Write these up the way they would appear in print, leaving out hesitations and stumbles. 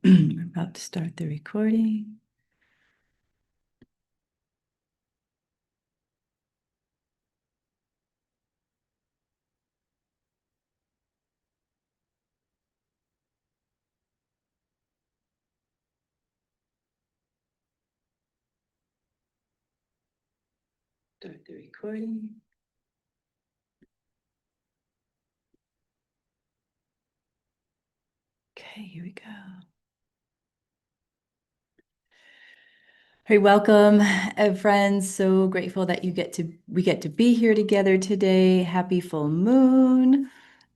We're about to start the recording. Start the recording. Okay, here we go. Hey, welcome, friends. So grateful that we get to be here together today. Happy full moon.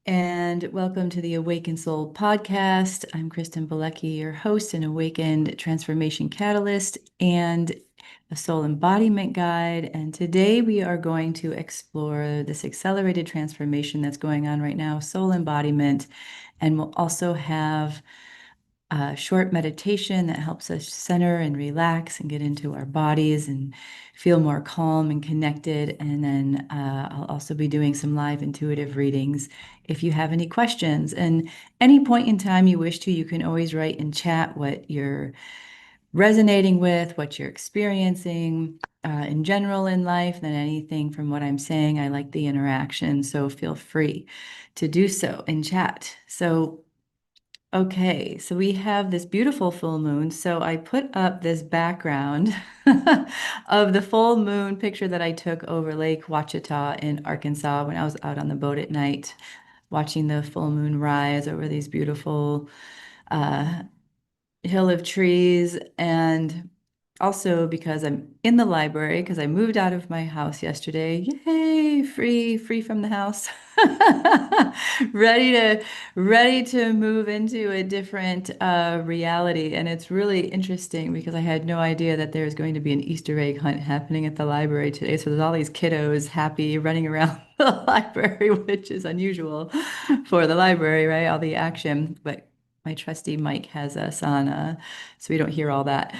And welcome to the Awakened Soul podcast. I'm Kristen Balecki, your host and awakened transformation catalyst and a soul embodiment guide. And today we are going to explore this accelerated transformation that's going on right now, soul embodiment. And we'll also have a short meditation that helps us center and relax and get into our bodies and feel more calm and connected. And then I'll also be doing some live intuitive readings. If you have any questions, and any point in time you wish to, you can always write in chat what you're resonating with, what you're experiencing in general in life, than anything from what I'm saying. I like the interaction, so feel free to do so in chat. Okay, so we have this beautiful full moon. So I put up this background of the full moon picture that I took over Lake Ouachita in Arkansas when I was out on the boat at night, watching the full moon rise over these beautiful uh, hill of trees. And also because I'm in the library, because I moved out of my house yesterday. Yay, free from the house. Ready to move into a different reality. And it's really interesting because I had no idea that there's going to be an Easter egg hunt happening at the library today. So there's all these kiddos happy running around the library, which is unusual for the library, right? All the action. But my trusty mic has us on, so we don't hear all that.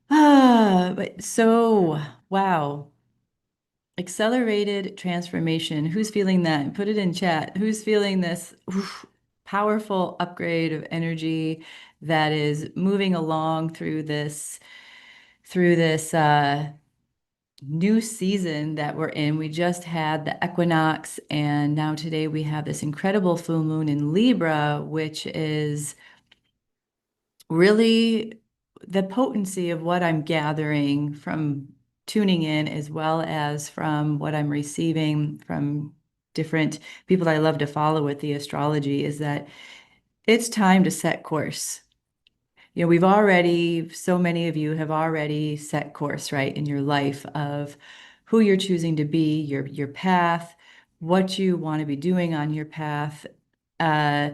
But so, wow. Accelerated transformation. Who's feeling that? Put it in chat. Who's feeling this powerful upgrade of energy that is moving along through this new season that we're in? We just had the equinox, and now today we have this incredible full moon in Libra, which is really the potency of what I'm gathering from tuning in, as well as from what I'm receiving from different people that I love to follow with the astrology, is that it's time to set course. You know, so many of you have already set course, right, in your life of who you're choosing to be, your path, what you want to be doing on your path. Uh,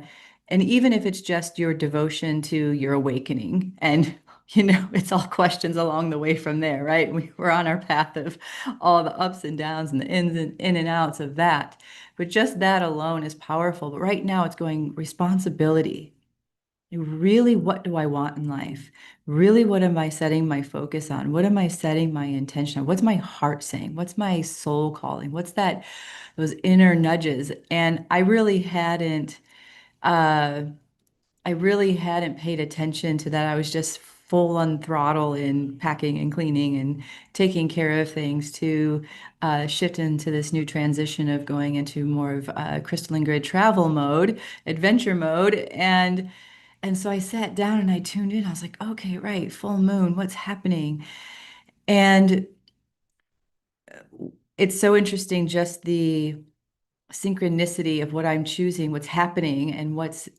and even if it's just your devotion to your awakening, and it's all questions along the way from there, right? We're on our path of all the ups and downs and the ins and in and outs of that. But just that alone is powerful. But right now it's going responsibility. Really, what do I want in life? Really, what am I setting my focus on? What am I setting my intention on? What's my heart saying? What's my soul calling? What's that, those inner nudges? And uh, I really hadn't paid attention to that. I was just full on throttle in packing and cleaning and taking care of things to shift into this new transition of going into more of crystalline grid travel mode, adventure mode. And so I sat down and I tuned in. I was like, okay, right, full moon, what's happening? And it's so interesting, just the synchronicity of what I'm choosing, what's happening, and what's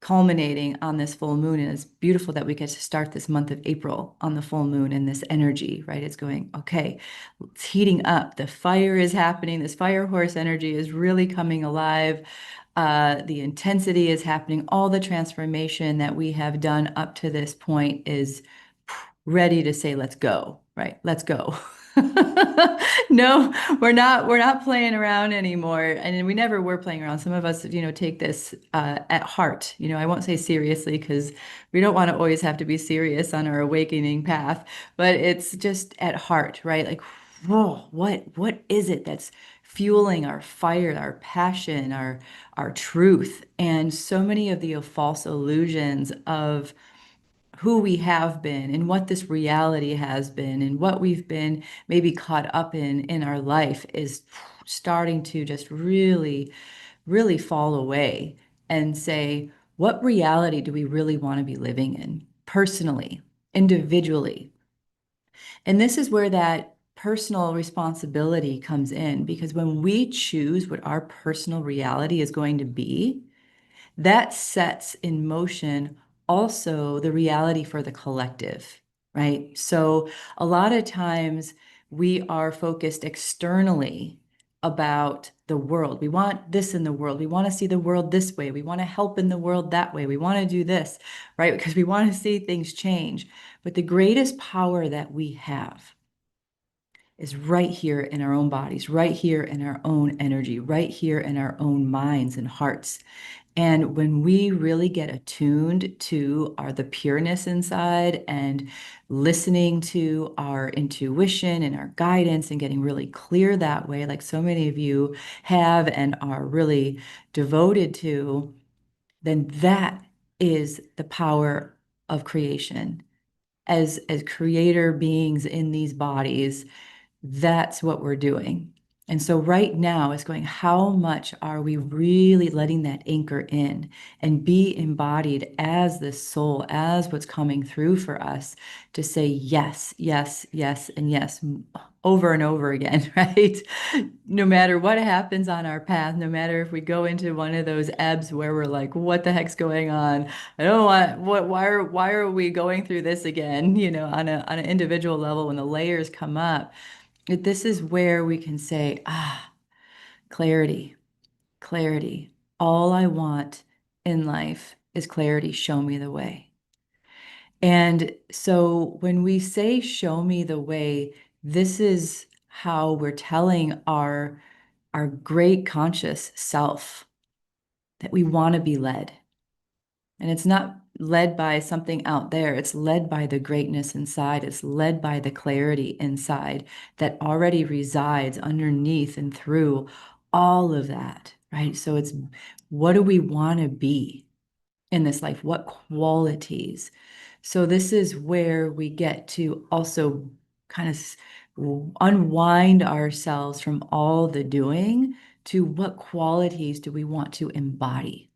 culminating on this full moon. And it's beautiful that we get to start this month of April on the full moon and this energy, right? It's going, okay, it's heating up. The fire is happening. This fire horse energy is really coming alive. The intensity is happening. All the transformation that we have done up to this point is ready to say, let's go, right? Let's go. No, we're not playing around anymore. And we never were playing around. Some of us, take this at heart. I won't say seriously because we don't want to always have to be serious on our awakening path, but it's just at heart, right? Like, whoa, what is it that's fueling our fire, our passion, our truth? And so many of the false illusions of who we have been and what this reality has been and what we've been maybe caught up in our life is starting to just really, really fall away and say, what reality do we really want to be living in personally, individually? And this is where that personal responsibility comes in, because when we choose what our personal reality is going to be, that sets in motion also the reality for the collective, right? So a lot of times we are focused externally about the world. We want this in the world. We want to see the world this way. We want to help in the world that way. We want to do this, right? Because we want to see things change. But the greatest power that we have is right here in our own bodies, right here in our own energy, right here in our own minds and hearts. And when we really get attuned to the pureness inside and listening to our intuition and our guidance and getting really clear that way, like so many of you have and are really devoted to, then that is the power of creation. As creator beings in these bodies, that's what we're doing. And so right now it's going, how much are we really letting that anchor in and be embodied as this soul, as what's coming through for us to say yes, yes, yes, and yes over and over again, right? No matter what happens on our path, no matter if we go into one of those ebbs where we're like, what the heck's going on? I don't want why are we going through this again, on an individual level when the layers come up. This is where we can say, clarity, clarity. All I want in life is clarity. Show me the way. And so when we say, show me the way, this is how we're telling our great conscious self that we want to be led. And it's not led by something out there. It's led by the greatness inside. It's led by the clarity inside that already resides underneath and through all of that, right? So it's, what do we want to be in this life? What qualities? So this is where we get to also kind of unwind ourselves from all the doing to what qualities do we want to embody?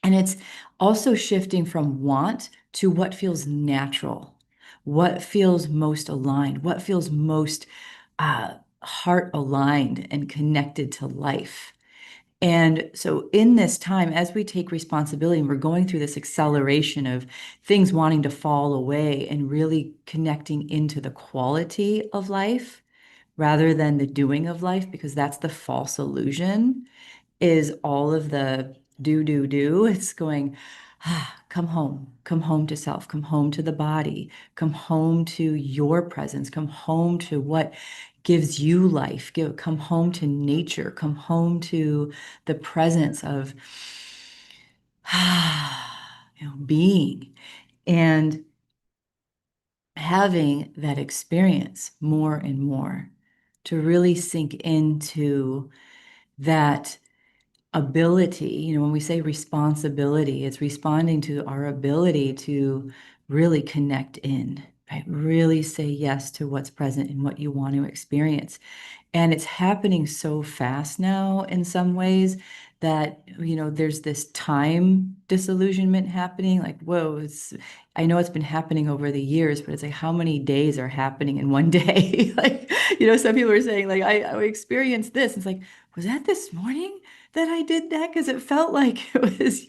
And it's also shifting from want to what feels natural, what feels most aligned, what feels most heart aligned and connected to life. And so, in this time, as we take responsibility and we're going through this acceleration of things wanting to fall away and really connecting into the quality of life rather than the doing of life, because that's the false illusion, is all of the do, do, do. It's going, come home to self, come home to the body, come home to your presence, come home to what gives you life, come home to nature, come home to the presence of being and having that experience more and more to really sink into that ability. When we say responsibility, it's responding to our ability to really connect in, right? Really say yes to what's present and what you want to experience. And it's happening so fast now in some ways that, there's this time disillusionment happening. Like, whoa, I know it's been happening over the years, but it's like, how many days are happening in one day? Like, some people are saying, like, I experienced this. It's like, was that this morning that I did that? Because it felt like it was,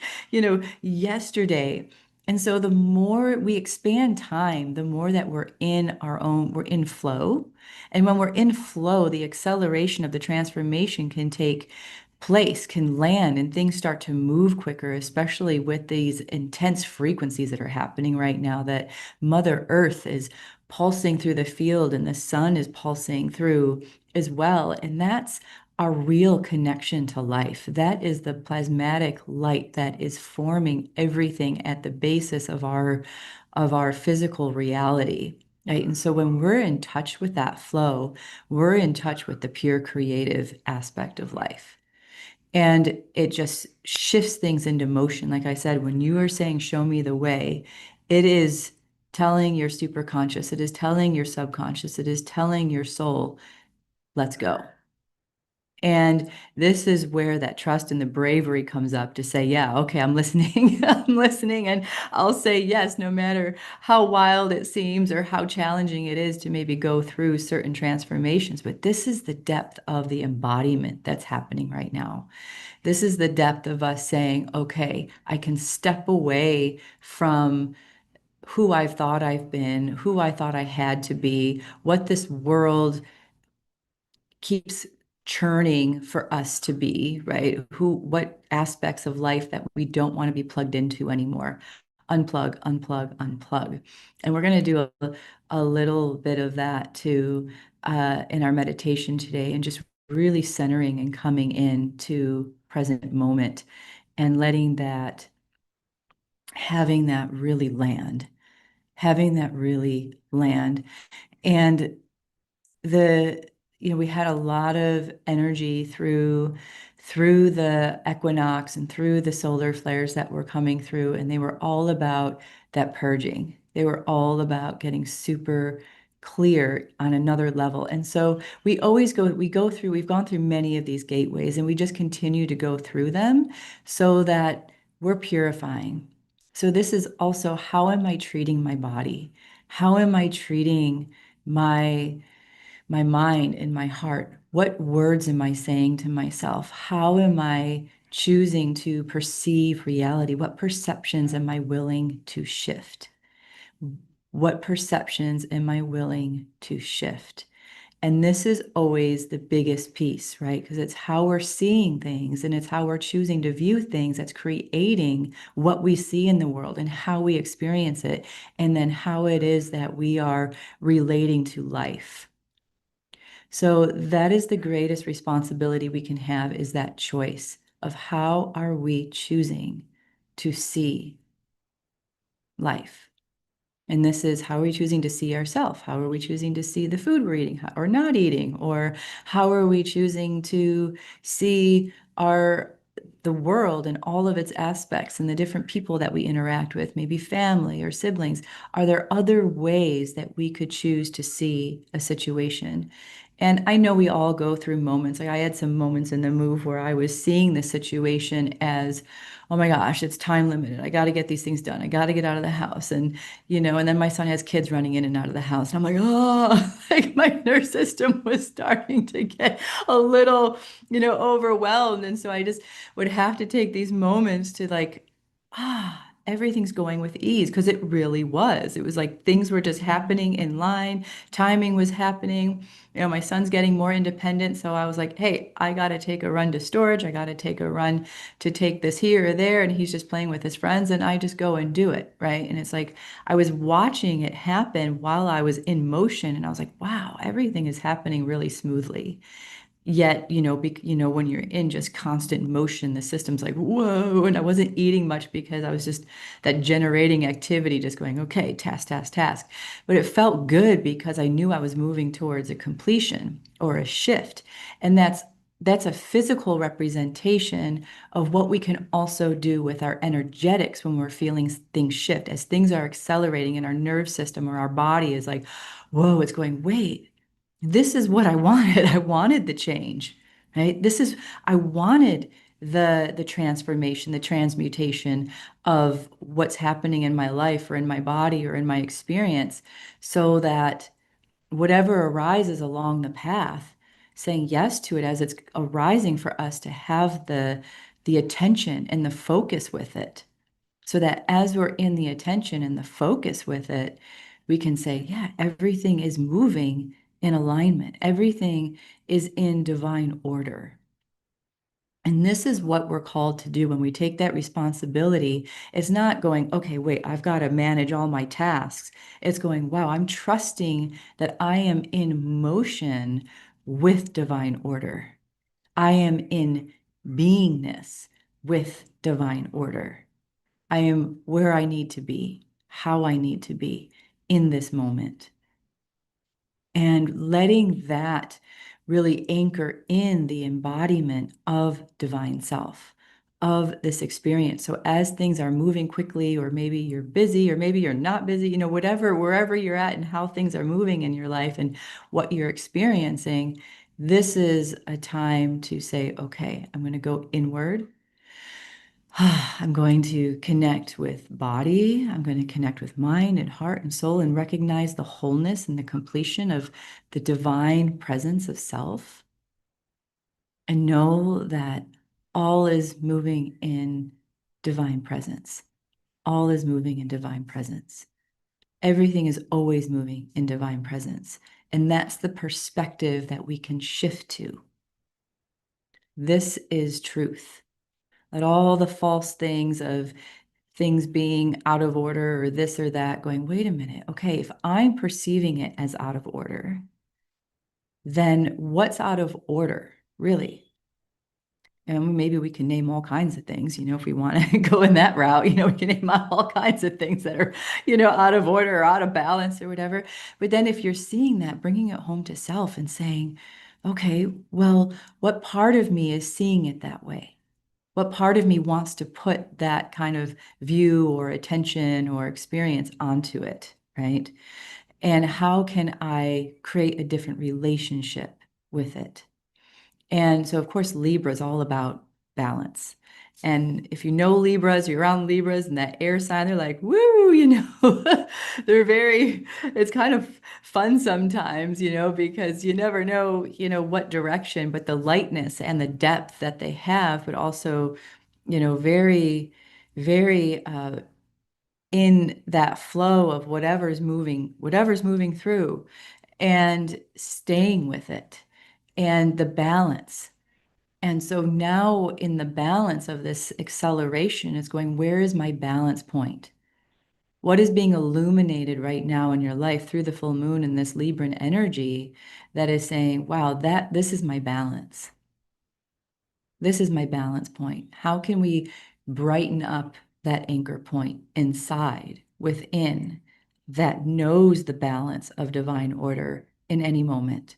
yesterday. And so the more we expand time, the more that we're in flow. And when we're in flow, the acceleration of the transformation can take place, can land, and things start to move quicker, especially with these intense frequencies that are happening right now, that Mother Earth is pulsing through the field and the sun is pulsing through as well. And that's our real connection to life. That is the plasmatic light that is forming everything at the basis of our physical reality. Right. And so when we're in touch with that flow, we're in touch with the pure creative aspect of life. And it just shifts things into motion. Like I said, when you are saying, show me the way, It is telling your superconscious, it is telling your subconscious, it is telling your soul, let's go. And this is where that trust and the bravery comes up to say, yeah, okay, I'm listening. I'm listening. And I'll say yes, no matter how wild it seems or how challenging it is to maybe go through certain transformations. But this is the depth of the embodiment that's happening right now. This is the depth of us saying, okay, I can step away from who I've thought I've been, who I thought I had to be, what this world keeps churning for us to be, right? What aspects of life that we don't want to be plugged into anymore. Unplug, unplug, unplug. And we're going to do a little bit of that too in our meditation today, and just really centering and coming into present moment and letting that, having that really land, having that really land. And the we had a lot of energy through the equinox and through the solar flares that were coming through, and they were all about that purging. They were all about getting super clear on another level. And so we've gone through many of these gateways, and we just continue to go through them so that we're purifying. So this is also, how am I treating my body? How am I treating my mind and my heart? What words am I saying to myself? How am I choosing to perceive reality? What perceptions am I willing to shift? What perceptions am I willing to shift? And this is always the biggest piece, right? Because it's how we're seeing things and it's how we're choosing to view things that's creating what we see in the world and how we experience it, and then how it is that we are relating to life. So that is the greatest responsibility we can have, is that choice of how are we choosing to see life. And this is, how are we choosing to see ourselves? How are we choosing to see the food we're eating or not eating? Or how are we choosing to see the world and all of its aspects and the different people that we interact with, maybe family or siblings? Are there other ways that we could choose to see a situation? And I know we all go through moments. Like, I had some moments in the move where I was seeing the situation as, oh my gosh, it's time limited. I got to get these things done. I got to get out of the house. And then my son has kids running in and out of the house. And I'm like, oh, like my nervous system was starting to get a little, overwhelmed. And so I just would have to take these moments to, like, everything's going with ease, because it really was. It was like things were just happening in line, timing was happening. My son's getting more independent. So I was like, hey, I got to take a run to storage. I got to take a run to take this here or there. And he's just playing with his friends, and I just go and do it. Right. And it's like, I was watching it happen while I was in motion. And I was like, wow, everything is happening really smoothly. Yet, when you're in just constant motion, the system's like, whoa. And I wasn't eating much because I was just that generating activity, just going, okay, task, task, task. But it felt good because I knew I was moving towards a completion or a shift. And that's a physical representation of what we can also do with our energetics when we're feeling things shift, as things are accelerating in our nerve system, or our body is like, whoa, it's going, wait, this is what I wanted. I wanted the change, right? I wanted the transformation, the transmutation of what's happening in my life or in my body or in my experience, so that whatever arises along the path, saying yes to it as it's arising, for us to have the attention and the focus with it, so that as we're in the attention and the focus with it, we can say, yeah, everything is moving in alignment. Everything is in divine order. And this is what we're called to do when we take that responsibility. It's not going, okay, wait, I've got to manage all my tasks. It's going, wow, I'm trusting that I am in motion with divine order. I am in beingness with divine order. I am where I need to be, how I need to be in this moment. And letting that really anchor in the embodiment of divine self, of this experience. So as things are moving quickly, or maybe you're busy, or maybe you're not busy, whatever, wherever you're at and how things are moving in your life and what you're experiencing, this is a time to say, okay, I'm going to go inward. I'm going to connect with body. I'm going to connect with mind and heart and soul and recognize the wholeness and the completion of the divine presence of self, and know that all is moving in divine presence. All is moving in divine presence. Everything is always moving in divine presence. And that's the perspective that we can shift to. This is truth. That all the false things of things being out of order or this or that, going, wait a minute, okay, if I'm perceiving it as out of order, then what's out of order, really? And maybe we can name all kinds of things, if we want to go in that route, we can name all kinds of things that are, out of order or out of balance or whatever. But then if you're seeing that, bringing it home to self and saying, okay, well, what part of me is seeing it that way? What part of me wants to put that kind of view or attention or experience onto it, right? And how can I create a different relationship with it? And so, of course, Libra is all about balance. And if you know Libras, you're around Libras and that air sign, they're like, woo, they're it's kind of fun sometimes, because you never know, what direction, but the lightness and the depth that they have, but also, very, very in that flow of whatever's moving through, and staying with it, and the balance. And so now in the balance of this acceleration, it's going, where is my balance point? What is being illuminated right now in your life through the full moon and this Libran energy that is saying, wow, this is my balance. This is my balance point. How can we brighten up that anchor point inside, within, that knows the balance of divine order in any moment?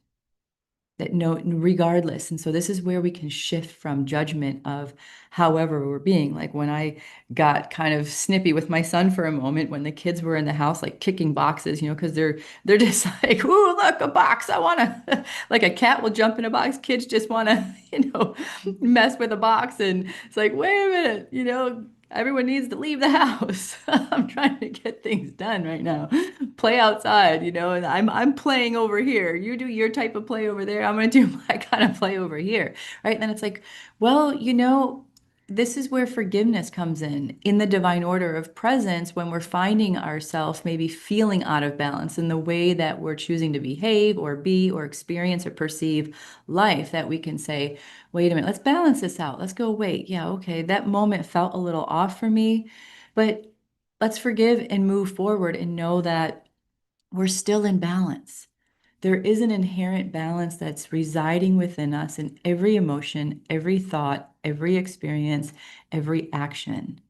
That no, regardless. And so this is where we can shift from judgment of however we're being. Like when I got kind of snippy with my son for a moment, when the kids were in the house, like kicking boxes, because they're just like, ooh, look, a box. I want to, like a cat will jump in a box. Kids just want to, mess with a box. And it's like, wait a minute, everyone needs to leave the house. I'm trying to get things done right now. Play outside, and I'm playing over here. You do your type of play over there. I'm going to do my kind of play over here. Right? And then it's like, well, this is where forgiveness comes in the divine order of presence, when we're finding ourselves maybe feeling out of balance in the way that we're choosing to behave or be or experience or perceive life, that we can say, wait a minute, let's balance this out. Let's go, wait, yeah, okay, that moment felt a little off for me, but let's forgive and move forward and know that we're still in balance. There is an inherent balance that's residing within us in every emotion, every thought, every experience, every action.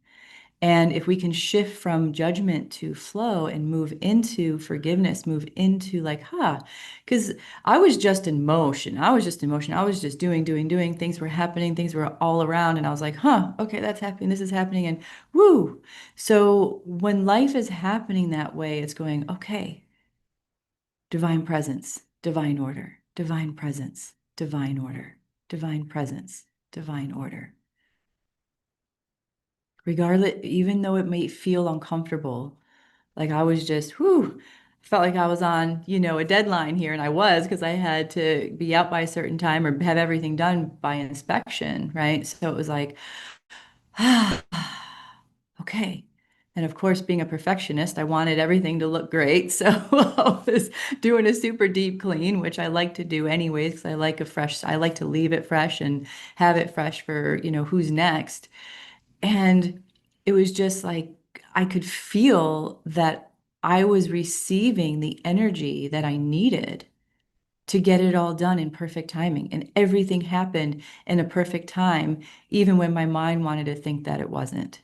And if we can shift from judgment to flow and move into forgiveness, move into like, because I was just in motion. I was just in motion. I was just doing, doing, doing. Things were happening. Things were all around. And I was like, okay, that's happening. This is happening. And woo. So when life is happening that way, it's going, okay, divine presence, divine order, divine presence, divine order, divine presence, divine order. Regardless, even though it may feel uncomfortable, like I was just, felt like I was on, a deadline here, and I was, because I had to be out by a certain time or have everything done by inspection, right? So it was like, okay. And of course, being a perfectionist, I wanted everything to look great. So I was doing a super deep clean, which I like to do anyways, because I like to leave it fresh and have it fresh for, who's next. And it was just like I could feel that I was receiving the energy that I needed to get it all done in perfect timing. And everything happened in a perfect time, even when my mind wanted to think that it wasn't.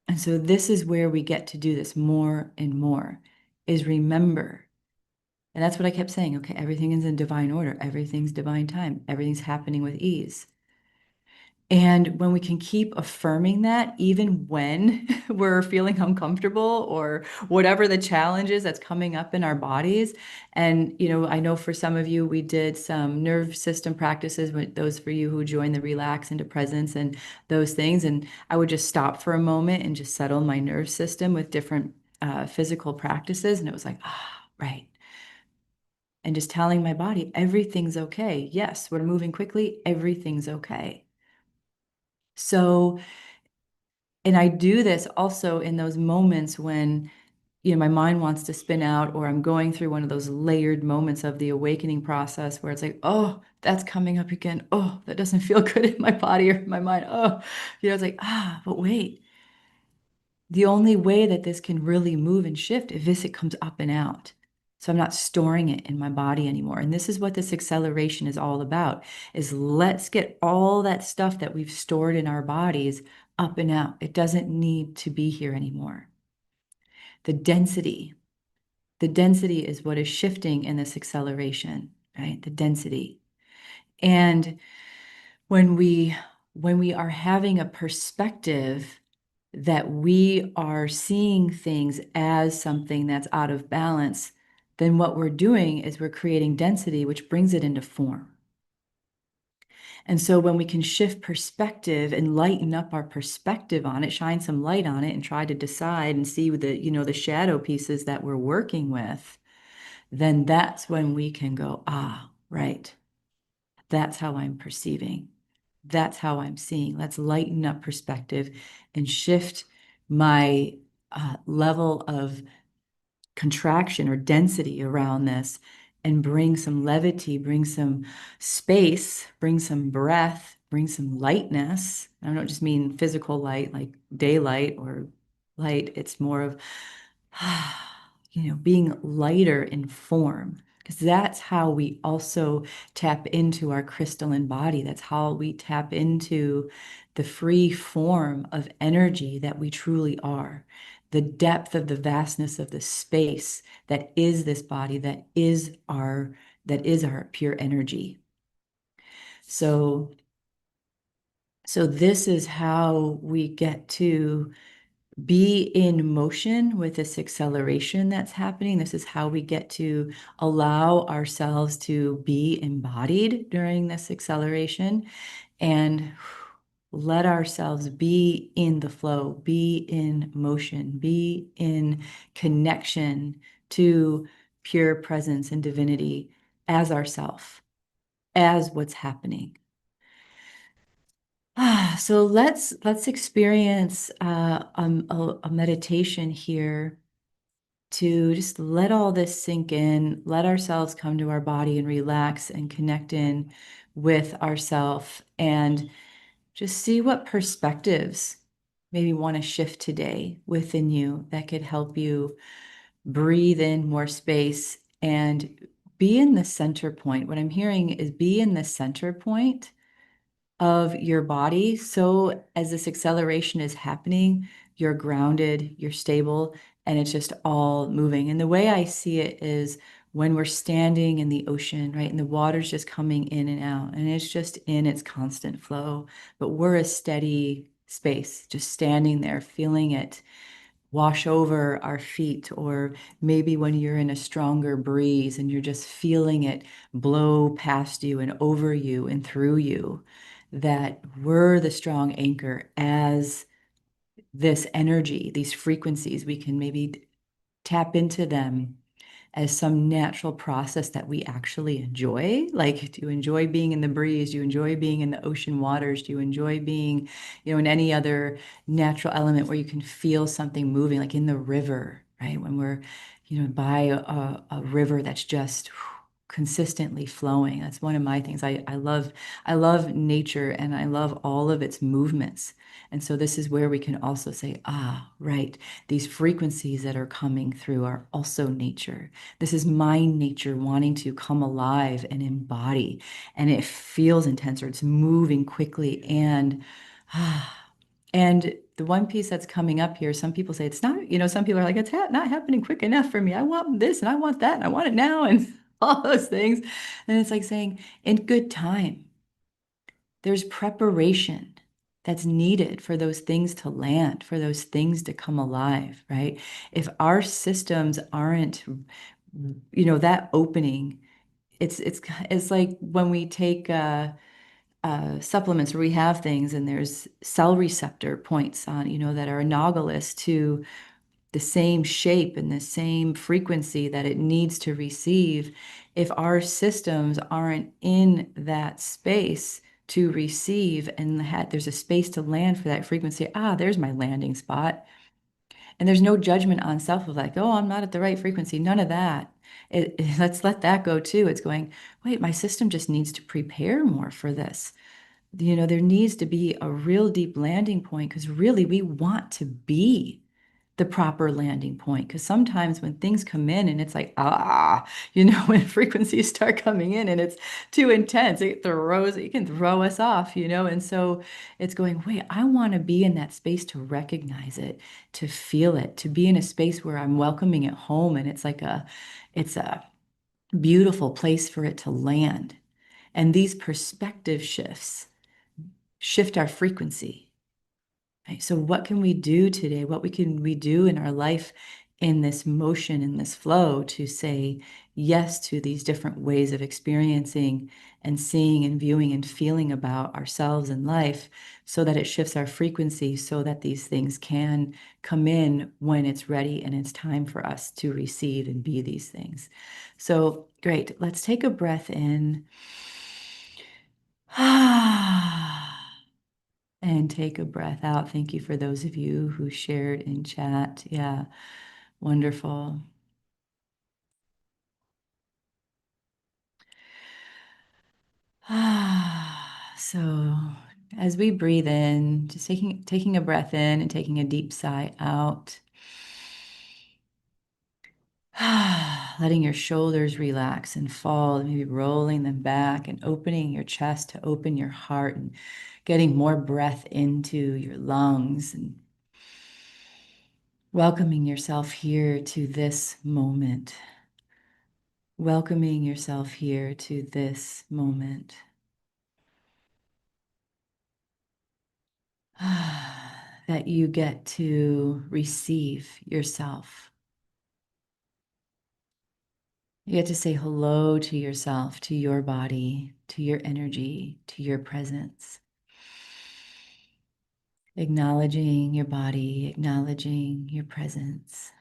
And so this is where we get to do this more and more, is remember. And that's what I kept saying. Okay, everything is in divine order. Everything's divine time. Everything's happening with ease. And when we can keep affirming that, even when we're feeling uncomfortable or whatever the challenge is that's coming up in our bodies. And, I know for some of you, we did some nerve system practices with those for you who joined the relax into presence and those things. And I would just stop for a moment and just settle my nerve system with different physical practices. And it was like, right. And just telling my body, everything's okay. Yes, we're moving quickly. Everything's okay. So, and I do this also in those moments when, my mind wants to spin out, or I'm going through one of those layered moments of the awakening process where it's like, oh, that's coming up again. Oh, that doesn't feel good in my body or my mind. Oh, it's like, but wait, the only way that this can really move and shift is if it comes up and out. So I'm not storing it in my body anymore. And this is what this acceleration is all about, is let's get all that stuff that we've stored in our bodies up and out. It doesn't need to be here anymore. The density, the density is what is shifting in this acceleration, right? The density. And when we when we are having a perspective that we are seeing things as something that's out of balance, then what we're doing is we're creating density, which brings it into form. And so when we can shift perspective and lighten up our perspective on it, shine some light on it and try to decide and see the shadow pieces that we're working with, then that's when we can go, right. That's how I'm perceiving. That's how I'm seeing. Let's lighten up perspective and shift my level of contraction or density around this and bring some levity, bring some space, bring some breath, bring some lightness. I don't just mean physical light like daylight or light. It's more of, being lighter in form. Because that's how we also tap into our crystalline body. That's how we tap into the free form of energy that we truly are, the depth of the vastness of the space that is this body, that is our pure energy. So this is how we get to be in motion with this acceleration that's happening. This is how we get to allow ourselves to be embodied during this acceleration and let ourselves be in the flow, be in motion, be in connection to pure presence and divinity as ourself, as what's happening. So let's experience a meditation here to just let all this sink in, let ourselves come to our body and relax and connect in with ourself and just see what perspectives maybe want to shift today within you that could help you breathe in more space and be in the center point. What I'm hearing is be in the center point of your body. So as this acceleration is happening, you're grounded, you're stable, and it's just all moving. And the way I see it is when we're standing in the ocean, right? And the water's just coming in and out, and it's just in its constant flow. But we're a steady space, just standing there, feeling it wash over our feet, or maybe when you're in a stronger breeze and you're just feeling it blow past you and over you and through you, that we're the strong anchor as this energy, these frequencies. We can maybe tap into them as some natural process that we actually enjoy. Like, do you enjoy being in the breeze? Do you enjoy being in the ocean waters? Do you enjoy being, in any other natural element where you can feel something moving, like in the river, right? When we're, by a river that's just consistently flowing. That's one of my things. I love nature and I love all of its movements. And so this is where we can also say, right, these frequencies that are coming through are also nature. This is my nature wanting to come alive and embody. And it feels intense, or it's moving quickly. And the one piece that's coming up here, some people say it's not, some people are like, not happening quick enough for me. I want this and I want that and I want it now and all those things. And it's like saying, in good time, there's preparation. that's needed for those things to land, for those things to come alive, right? If our systems aren't, that opening, it's like when we take supplements where we have things and there's cell receptor points on, that are analogous to the same shape and the same frequency that it needs to receive. If our systems aren't in that space to receive and there's a space to land for that frequency, there's my landing spot. And there's no judgment on self of like, oh, I'm not at the right frequency. None of that. Let's let that go too. It's going, wait, my system just needs to prepare more for this. There needs to be a real deep landing point because really we want to be the proper landing point. Because sometimes when things come in and it's like, when frequencies start coming in and it's too intense, it can throw us off, And so it's going, wait, I want to be in that space to recognize it, to feel it, to be in a space where I'm welcoming it home. And it's a beautiful place for it to land. And these perspective shifts shift our frequency. Right? So what can we do today? What can we do in our life in this motion, in this flow to say yes to these different ways of experiencing and seeing and viewing and feeling about ourselves and life so that it shifts our frequency so that these things can come in when it's ready and it's time for us to receive and be these things. So great. Let's take a breath in. And take a breath out. Thank you for those of you who shared in chat. Yeah, wonderful. So as we breathe in, just taking a breath in and taking a deep sigh out. Letting your shoulders relax and fall, maybe rolling them back and opening your chest to open your heart and getting more breath into your lungs and welcoming yourself here to this moment. Welcoming yourself here to this moment. That you get to receive yourself. You get to say hello to yourself, to your body, to your energy, to your presence. Acknowledging your body, acknowledging your presence.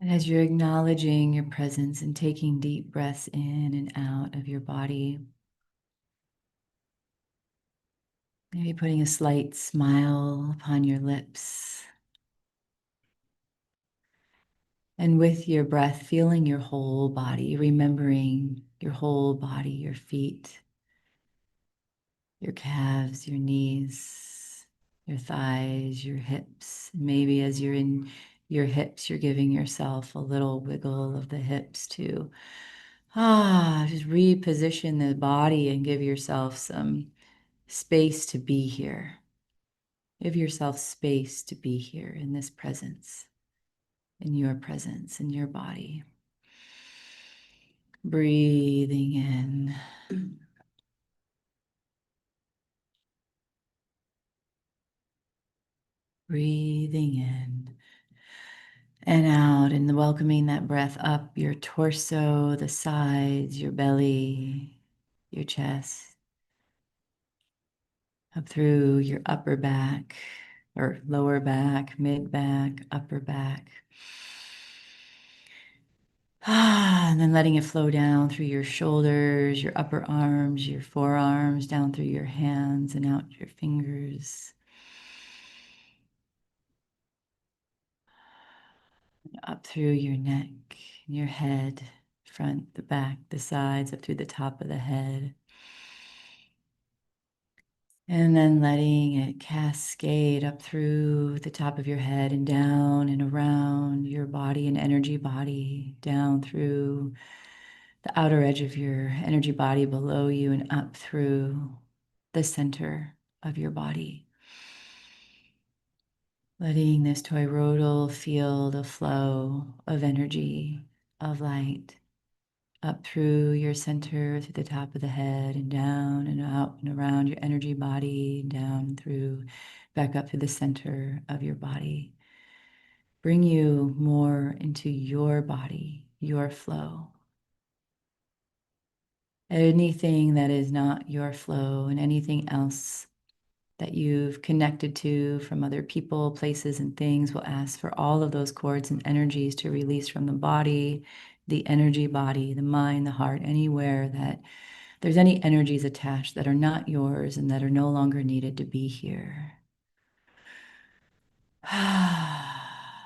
And as you're acknowledging your presence and taking deep breaths in and out of your body, maybe putting a slight smile upon your lips. And with your breath, feeling your whole body, remembering your whole body, your feet, your calves, your knees, your thighs, your hips. Maybe as you're in your hips, you're giving yourself a little wiggle of the hips to just reposition the body and give yourself some space to be here. Give yourself space to be here in this presence, in your presence, in your body. Breathing in. Breathing in and out, and welcoming that breath up your torso, the sides, your belly, your chest, up through your upper back or lower back, mid back, upper back. And then letting it flow down through your shoulders, your upper arms, your forearms, down through your hands and out your fingers. Up through your neck, your head, front, the back, the sides, up through the top of the head. And then letting it cascade up through the top of your head and down and around your body and energy body, down through the outer edge of your energy body below you and up through the center of your body. Letting this toroidal field of flow of energy, of light, up through your center, through the top of the head, and down and out and around your energy body, down through, back up to the center of your body. Bring you more into your body, your flow. Anything that is not your flow and anything else that you've connected to from other people, places, and things will ask for all of those cords and energies to release from the body, the energy body, the mind, the heart, anywhere that there's any energies attached that are not yours and that are no longer needed to be here.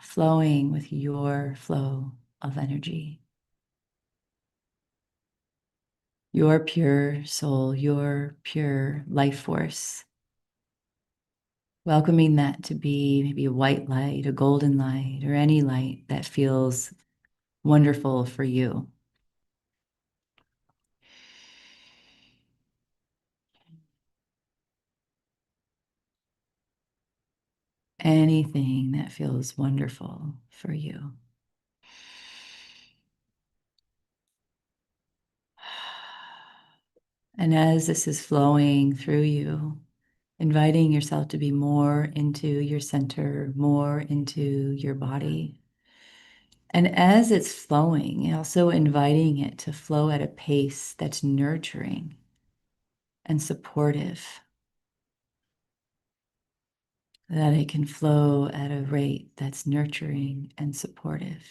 Flowing with your flow of energy, your pure soul, your pure life force. Welcoming that to be maybe a white light, a golden light, or any light that feels wonderful for you. Anything that feels wonderful for you. And as this is flowing through you, inviting yourself to be more into your center, more into your body. And as it's flowing, also inviting it to flow at a pace that's nurturing and supportive, that it can flow at a rate that's nurturing and supportive.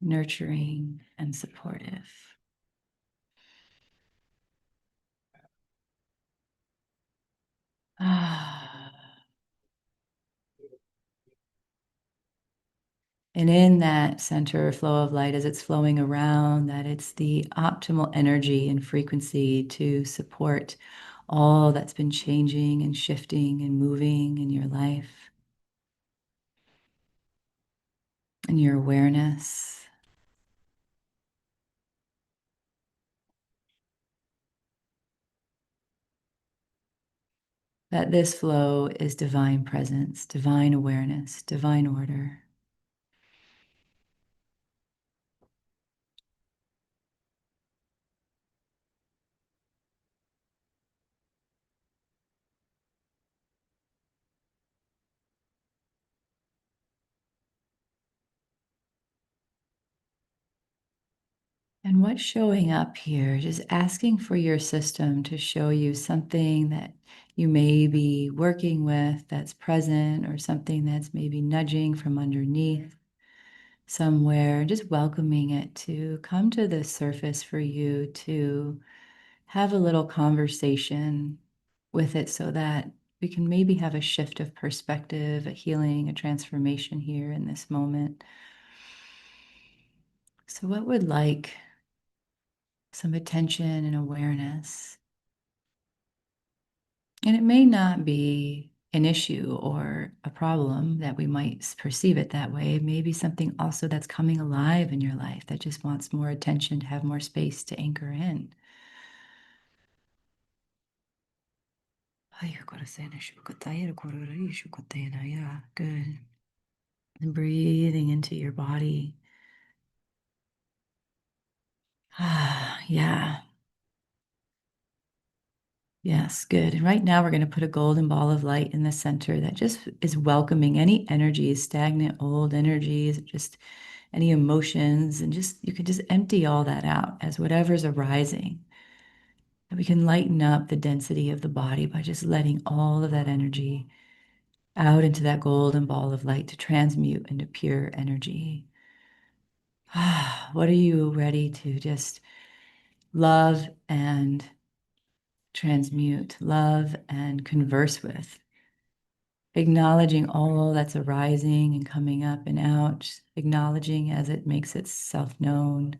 Nurturing and supportive. Ah. And in that center flow of light, as it's flowing around, that it's the optimal energy and frequency to support all that's been changing and shifting and moving in your life and your awareness. That this flow is divine presence, divine awareness, divine order. And what's showing up here, just asking for your system to show you something that you may be working with that's present, or something that's maybe nudging from underneath somewhere, just welcoming it to come to the surface for you to have a little conversation with it, so that we can maybe have a shift of perspective, a healing, a transformation here in this moment. So, what would like some attention and awareness? And it may not be an issue or a problem that we might perceive it that way. It may be something also that's coming alive in your life that just wants more attention, to have more space to anchor in. Good. And breathing into your body. Yeah. Yes, good. And right now we're going to put a golden ball of light in the center that just is welcoming any energies, stagnant old energies, just any emotions, and just you can just empty all that out as whatever's arising. And we can lighten up the density of the body by just letting all of that energy out into that golden ball of light to transmute into pure energy. What are you ready to just love and transmute, love and converse with? Acknowledging all that's arising and coming up and out, acknowledging as it makes itself known.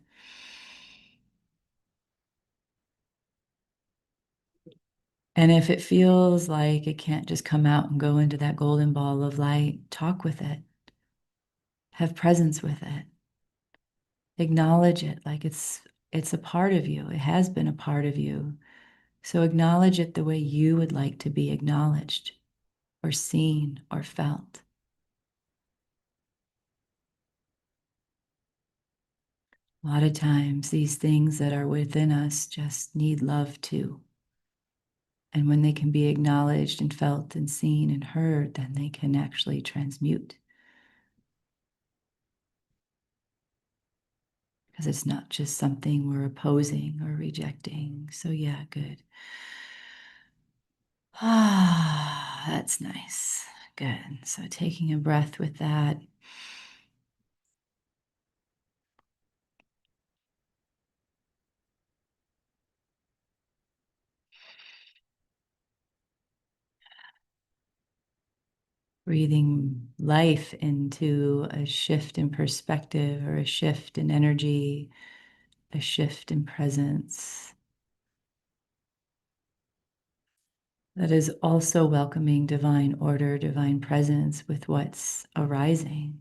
And if it feels like it can't just come out and go into that golden ball of light, talk with it, have presence with it, acknowledge it like it's a part of you. It has been a part of you. So acknowledge it the way you would like to be acknowledged or seen or felt. A lot of times, these things that are within us just need love too. And when they can be acknowledged and felt and seen and heard, then they can actually transmute. Because it's not just something we're opposing or rejecting. So, yeah, good. Ah, that's nice. Good. So, taking a breath with that. Breathing life into a shift in perspective or a shift in energy, a shift in presence that is also welcoming divine order, divine presence with what's arising.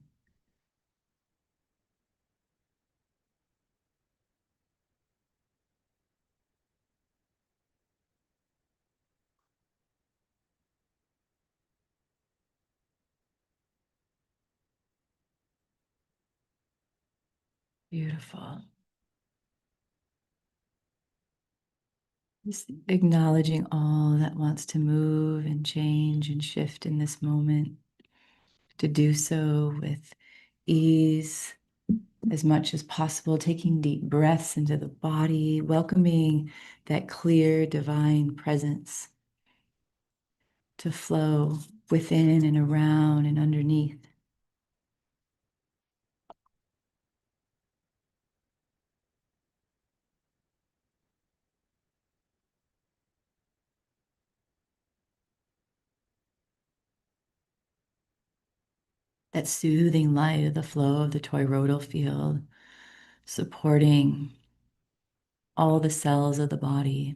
Beautiful. Just acknowledging all that wants to move and change and shift in this moment, to do so with ease as much as possible, taking deep breaths into the body, welcoming that clear divine presence to flow within and around and underneath. That soothing light of the flow of the toroidal field, supporting all the cells of the body,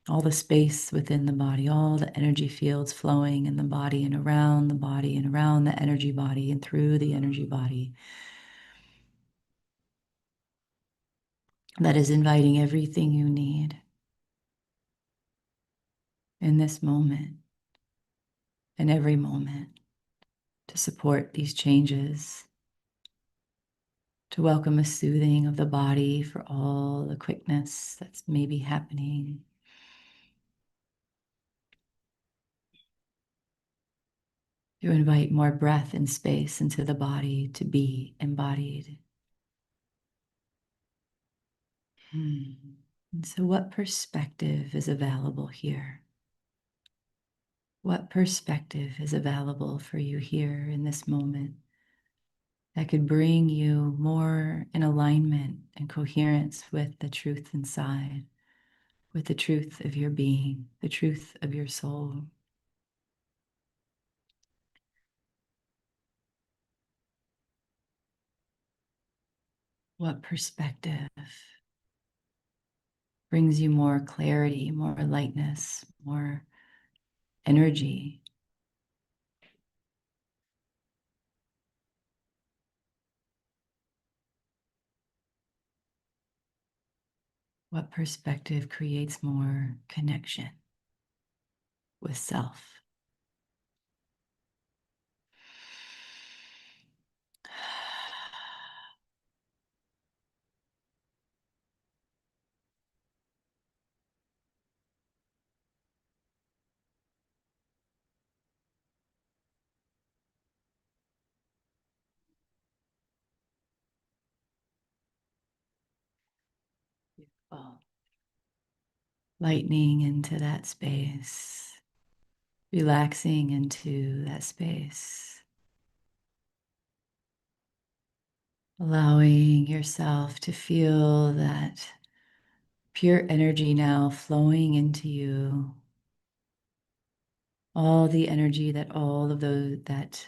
all the space within the body, all the energy fields flowing in the body and around the body and around the energy body and through the energy body. That is inviting everything you need in this moment and every moment to support these changes, to welcome a soothing of the body for all the quickness that's maybe happening. To invite more breath and space into the body to be embodied. And so, what perspective is available here? What perspective is available for you here in this moment that could bring you more in alignment and coherence with the truth inside, with the truth of your being, the truth of your soul? What perspective brings you more clarity, more lightness, more energy? What perspective creates more connection with self? Beautiful. Lightening into that space, relaxing into that space, allowing yourself to feel that pure energy now flowing into you. All the energy that all of those, that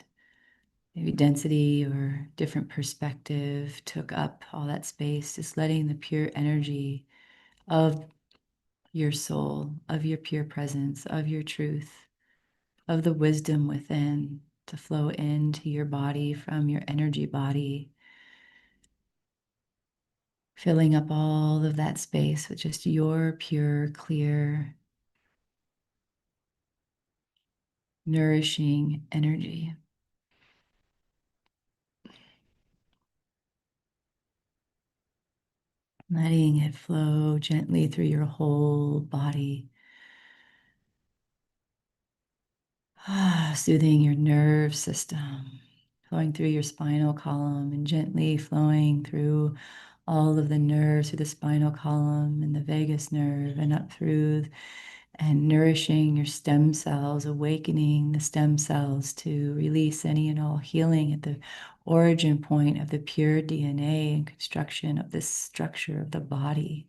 maybe density or different perspective took up all that space, just letting the pure energy of your soul, of your pure presence, of your truth, of the wisdom within to flow into your body from your energy body, filling up all of that space with just your pure, clear, nourishing energy. Letting it flow gently through your whole body. Soothing your nerve system, flowing through your spinal column and gently flowing through all of the nerves through the spinal column and the vagus nerve and up through and nourishing your stem cells, awakening the stem cells to release any and all healing at the origin point of the pure DNA and construction of this structure of the body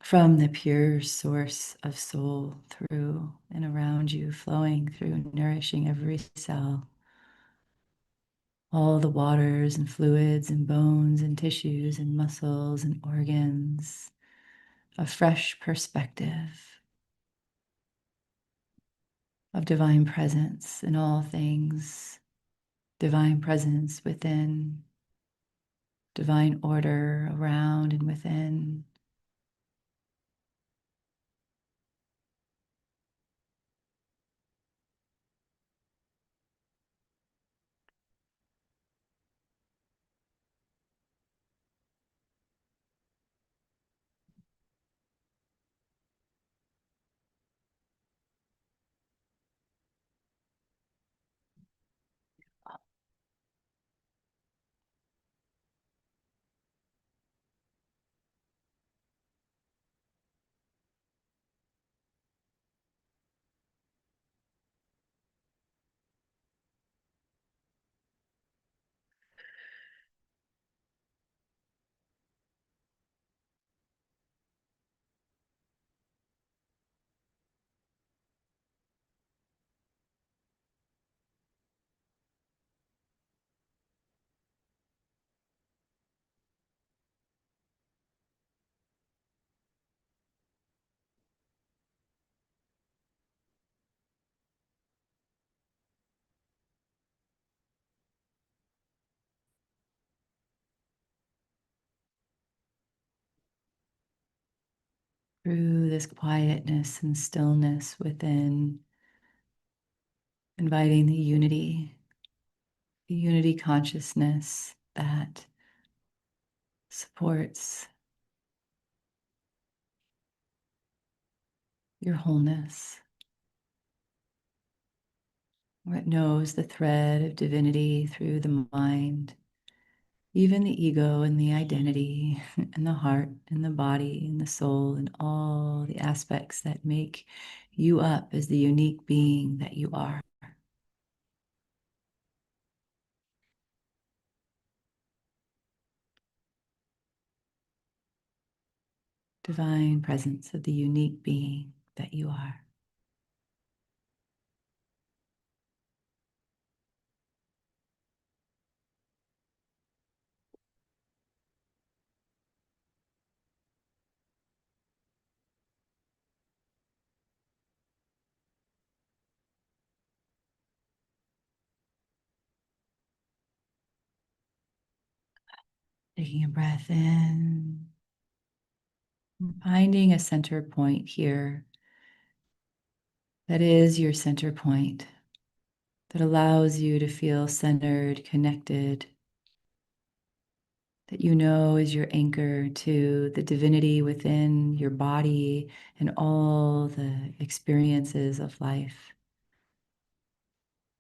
from the pure source of soul through and around you, flowing through, nourishing every cell, all the waters and fluids and bones and tissues and muscles and organs, a fresh perspective of divine presence in all things, divine presence within, divine order around and within. Through this quietness and stillness within, inviting the unity consciousness that supports your wholeness, where it knows the thread of divinity through the mind, even the ego and the identity and the heart and the body and the soul and all the aspects that make you up as the unique being that you are. Divine presence of the unique being that you are. Taking a breath in, finding a center point here that is your center point, that allows you to feel centered, connected, that you know is your anchor to the divinity within your body and all the experiences of life.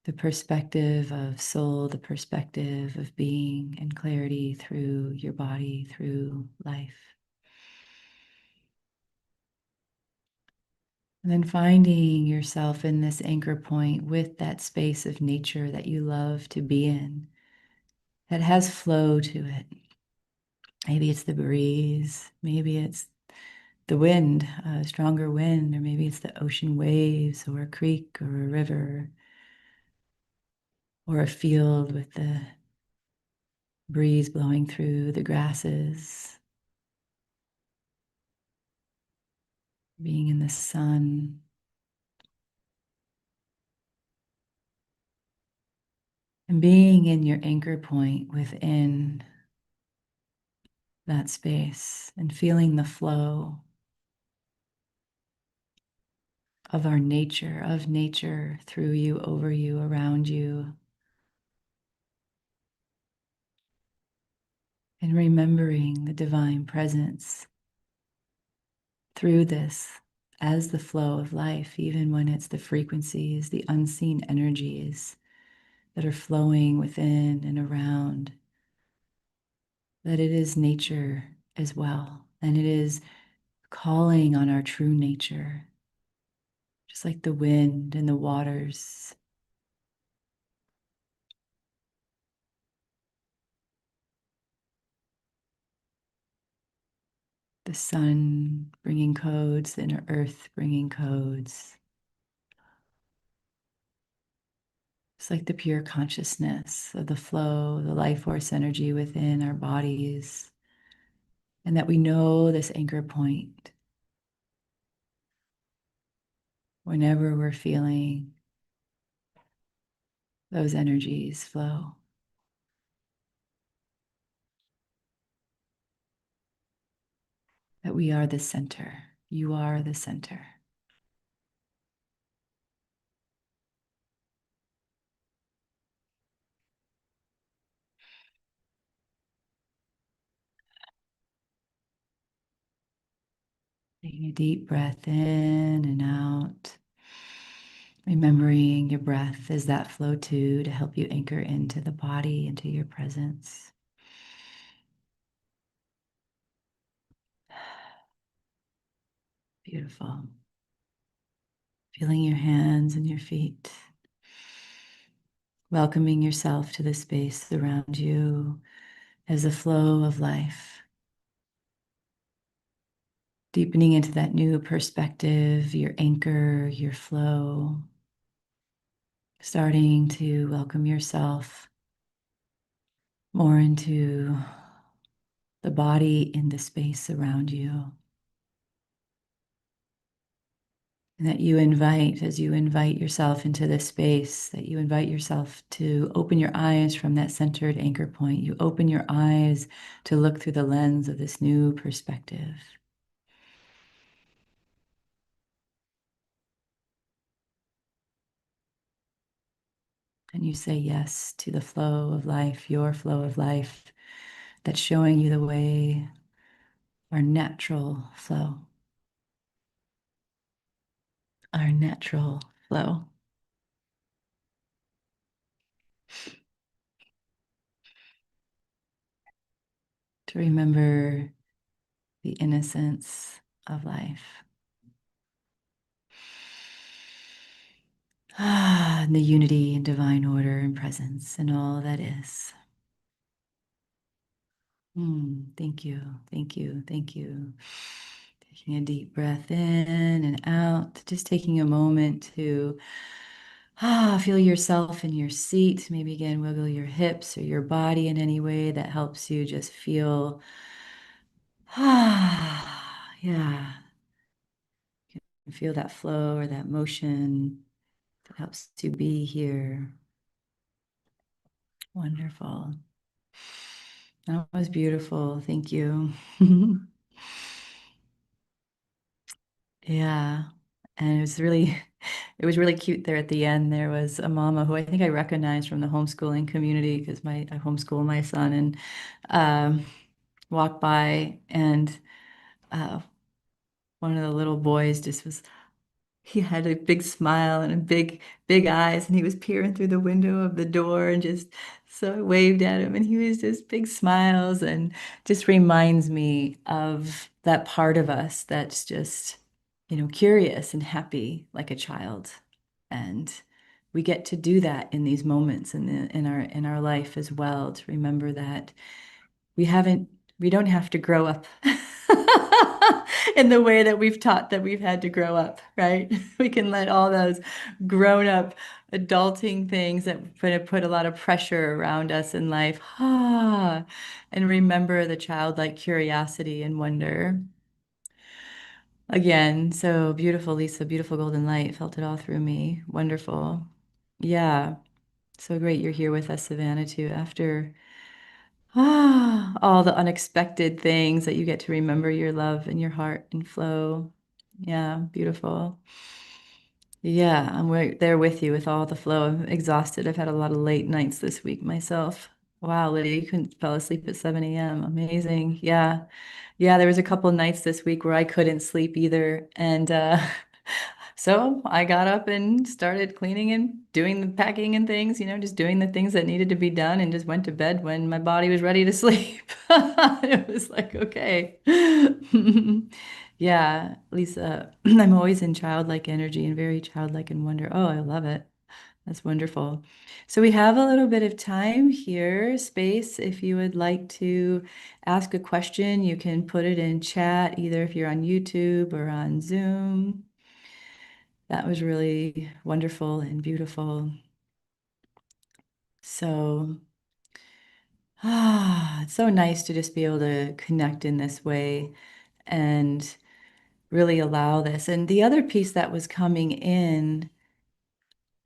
The perspective of soul, the perspective of being and clarity through your body, through life. And then finding yourself in this anchor point with that space of nature that you love to be in, that has flow to it. Maybe it's the breeze, maybe it's the wind, a stronger wind, or maybe it's the ocean waves, or a creek, or a river, or a field with the breeze blowing through the grasses. being in the sun, and being in your anchor point within that space and feeling the flow of our nature, of nature through you, over you, around you, and remembering the divine presence through this as the flow of life, even when it's the frequencies, the unseen energies that are flowing within and around, that it is nature as well. And it is calling on our true nature, just like the wind and the waters. The sun bringing codes, the inner earth bringing codes. It's like the pure consciousness of the flow, the life force energy within our bodies, and that we know this anchor point whenever we're feeling those energies flow. That we are the center. You are the center. Taking a deep breath in and out. Remembering your breath is that flow too, to help you anchor into the body, into your presence. Beautiful. Feeling your hands and your feet. Welcoming yourself to the space around you as a flow of life. Deepening into that new perspective, your anchor, your flow. Starting to welcome yourself more into the body in the space around you. And that you invite, as you invite yourself into this space, that you invite yourself to open your eyes from that centered anchor point. You open your eyes to look through the lens of this new perspective. And you say yes to the flow of life, your flow of life, that's showing you the way, our natural flow, our natural flow. To remember the innocence of life. And the unity and divine order and presence and all that is. Thank you, thank you, thank you. Taking a deep breath in and out, just taking a moment to feel yourself in your seat. Maybe again, wiggle your hips or your body in any way that helps you just feel, yeah, you can feel that flow or that motion that helps to be here. Wonderful. That was beautiful. Thank you. Yeah. And it was really cute there at the end. There was a mama who I think I recognized from the homeschooling community because I homeschool my son and um, walked by and uh, one of the little boys just was he had a big smile and a big eyes, and he was peering through the window of the door and just so I waved at him, and he was just big smiles and just reminds me of that part of us that's just, curious and happy like a child. And we get to do that in these moments in our life as well, to remember that we haven't we don't have to grow up in the way that we've taught that we've had to grow up, right? We can let all those grown up adulting things that put a lot of pressure around us in life, and remember the childlike curiosity and wonder. Again, so beautiful, Lisa, beautiful golden light. Felt it all through me. Wonderful. Yeah, so great you're here with us, Savannah, too, after all the unexpected things that you get to remember your love and your heart and flow. Yeah, beautiful. Yeah, I'm right there with you with all the flow. I'm exhausted. I've had a lot of late nights this week myself. Wow, Lydia, you couldn't fell asleep at 7 a.m. Amazing. Yeah. Yeah, there was a couple nights this week where I couldn't sleep either. And so I got up and started cleaning and doing the packing and things, just doing the things that needed to be done and just went to bed when my body was ready to sleep. It was like, okay. Yeah, Lisa, I'm always in childlike energy and very childlike in wonder. Oh, I love it. That's wonderful. So we have a little bit of time here, space. If you would like to ask a question, you can put it in chat, either if you're on YouTube or on Zoom. That was really wonderful and beautiful. So, it's so nice to just be able to connect in this way and really allow this. And the other piece that was coming in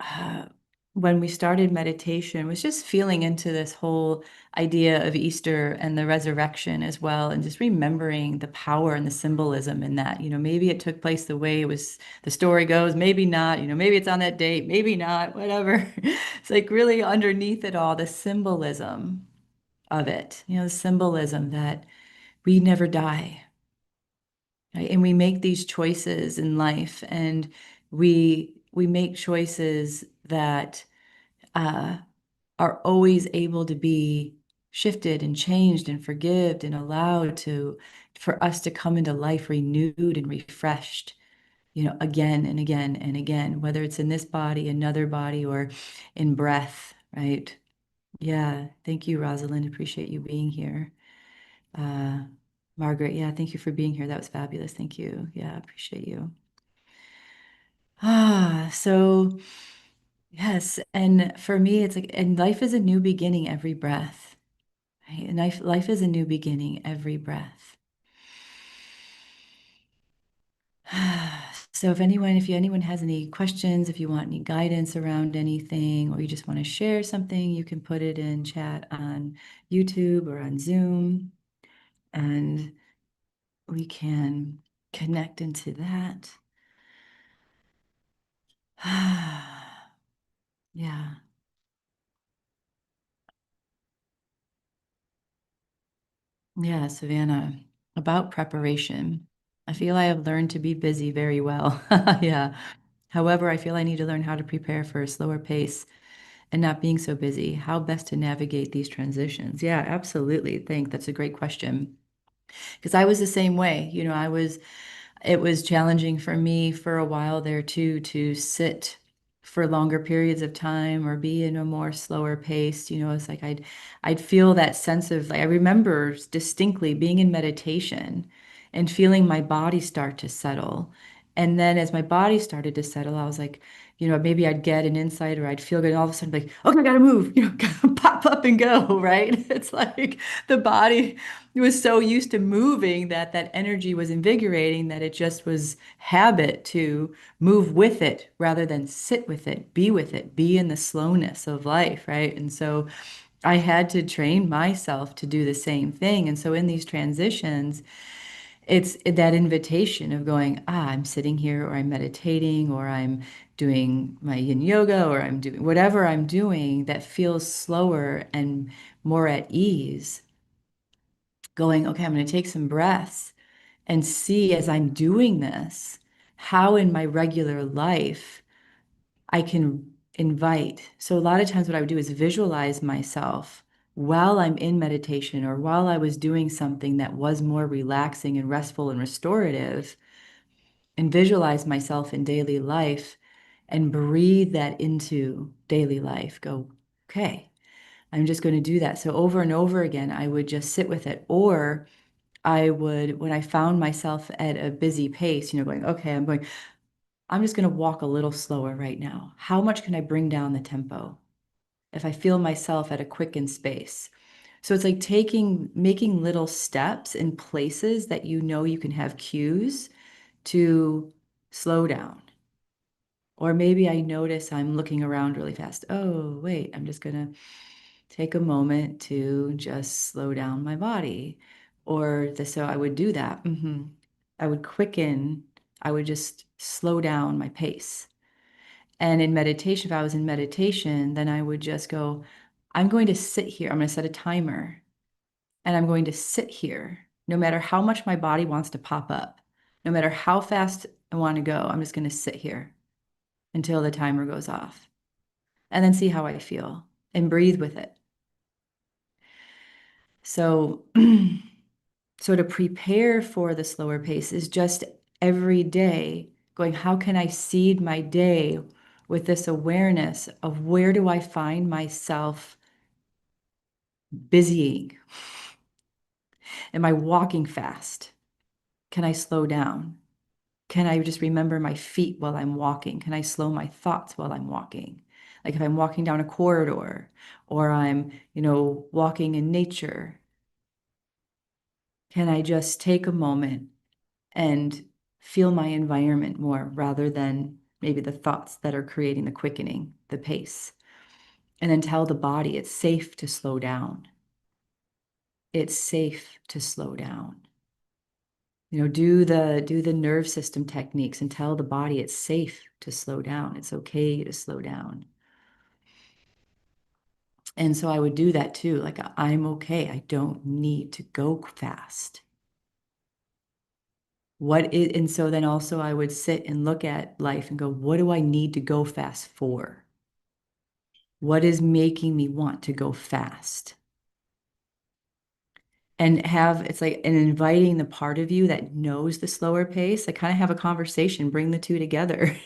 uh, when we started meditation was just feeling into this whole idea of Easter and the resurrection as well, and just remembering the power and the symbolism in that. Maybe it took place the way it was, the story goes, maybe not, maybe it's on that date, maybe not, whatever. It's like really underneath it all, the symbolism of it, the symbolism that we never die. Right? And we make these choices in life, and we make choices that uh, are always able to be shifted and changed and forgived and allowed to for us to come into life renewed and refreshed, again and again and again, whether it's in this body, another body, or in breath, right? Yeah. Thank you, Rosalind. Appreciate you being here. Uh, Margaret, yeah, thank you for being here. That was fabulous. Thank you. Yeah, appreciate you. So yes, and for me, it's like, and life is a new beginning every breath, right? And life is a new beginning every breath. So if anyone has any questions, if you want any guidance around anything, or you just want to share something, you can put it in chat on YouTube or on Zoom, and we can connect into that. Yeah. Yeah, Savannah, about preparation. I feel I have learned to be busy very well. Yeah. However, I feel I need to learn how to prepare for a slower pace and not being so busy. How best to navigate these transitions? Yeah, absolutely. Think that's a great question. Because I was the same way. It was challenging for me for a while there too to sit for longer periods of time or be in a more slower pace. It's like I'd feel that sense of, like, I remember distinctly being in meditation and feeling my body start to settle. And then as my body started to settle, I was like, maybe I'd get an insight or I'd feel good. And all of a sudden, like, okay, I gotta move, gotta pop up and go, right? It's like the body was so used to moving that that energy was invigorating, that it just was habit to move with it rather than sit with it, be in the slowness of life, right? And so I had to train myself to do the same thing. And so in these transitions, it's that invitation of going, I'm sitting here, or I'm meditating, or I'm doing my yin yoga, or I'm doing whatever I'm doing that feels slower and more at ease, going, okay, I'm going to take some breaths and see, as I'm doing this, how in my regular life I can invite. So a lot of times what I would do is visualize myself while I'm in meditation or while I was doing something that was more relaxing and restful and restorative, and visualize myself in daily life and breathe that into daily life. Go, okay, I'm just going to do that. So over and over again, I would just sit with it. Or I would, when I found myself at a busy pace, going, okay, I'm just going to walk a little slower right now. How much can I bring down the tempo if I feel myself at a quickened space? So it's like making little steps in places that you can have cues to slow down. Or maybe I notice I'm looking around really fast. Oh, wait, I'm just gonna take a moment to just slow down my body. So I would do that. I would quicken, I would just slow down my pace. And in meditation, if I was in meditation, then I would just go, I'm going to sit here. I'm going to set a timer and I'm going to sit here no matter how much my body wants to pop up, no matter how fast I want to go. I'm just going to sit here until the timer goes off and then see how I feel and breathe with it. So, so to prepare for the slower pace is just every day going, how can I seed my day with this awareness of where do I find myself busying? Am I walking fast? Can I slow down? Can I just remember my feet while I'm walking? Can I slow my thoughts while I'm walking? Like if I'm walking down a corridor or I'm, walking in nature, can I just take a moment and feel my environment more rather than maybe the thoughts that are creating the quickening, the pace? And then tell the body it's safe to slow down. It's safe to slow down. Do the nerve system techniques and tell the body it's safe to slow down. It's okay to slow down. And so I would do that too. Like, I'm okay. I don't need to go fast. And so then also I would sit and look at life and go, what do I need to go fast for? What is making me want to go fast? And it's like an inviting the part of you that knows the slower pace. I kind of have a conversation, bring the two together.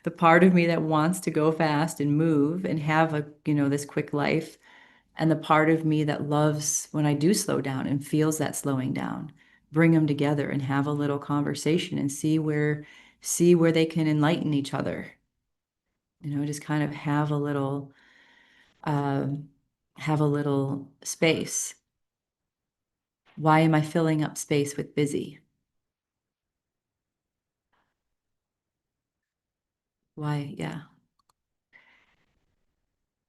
The part of me that wants to go fast and move and have this quick life, and the part of me that loves when I do slow down and feels that slowing down. Bring them together and have a little conversation and see where they can enlighten each other. Just kind of um, have a little space. Why am I filling up space with busy? Why? Yeah.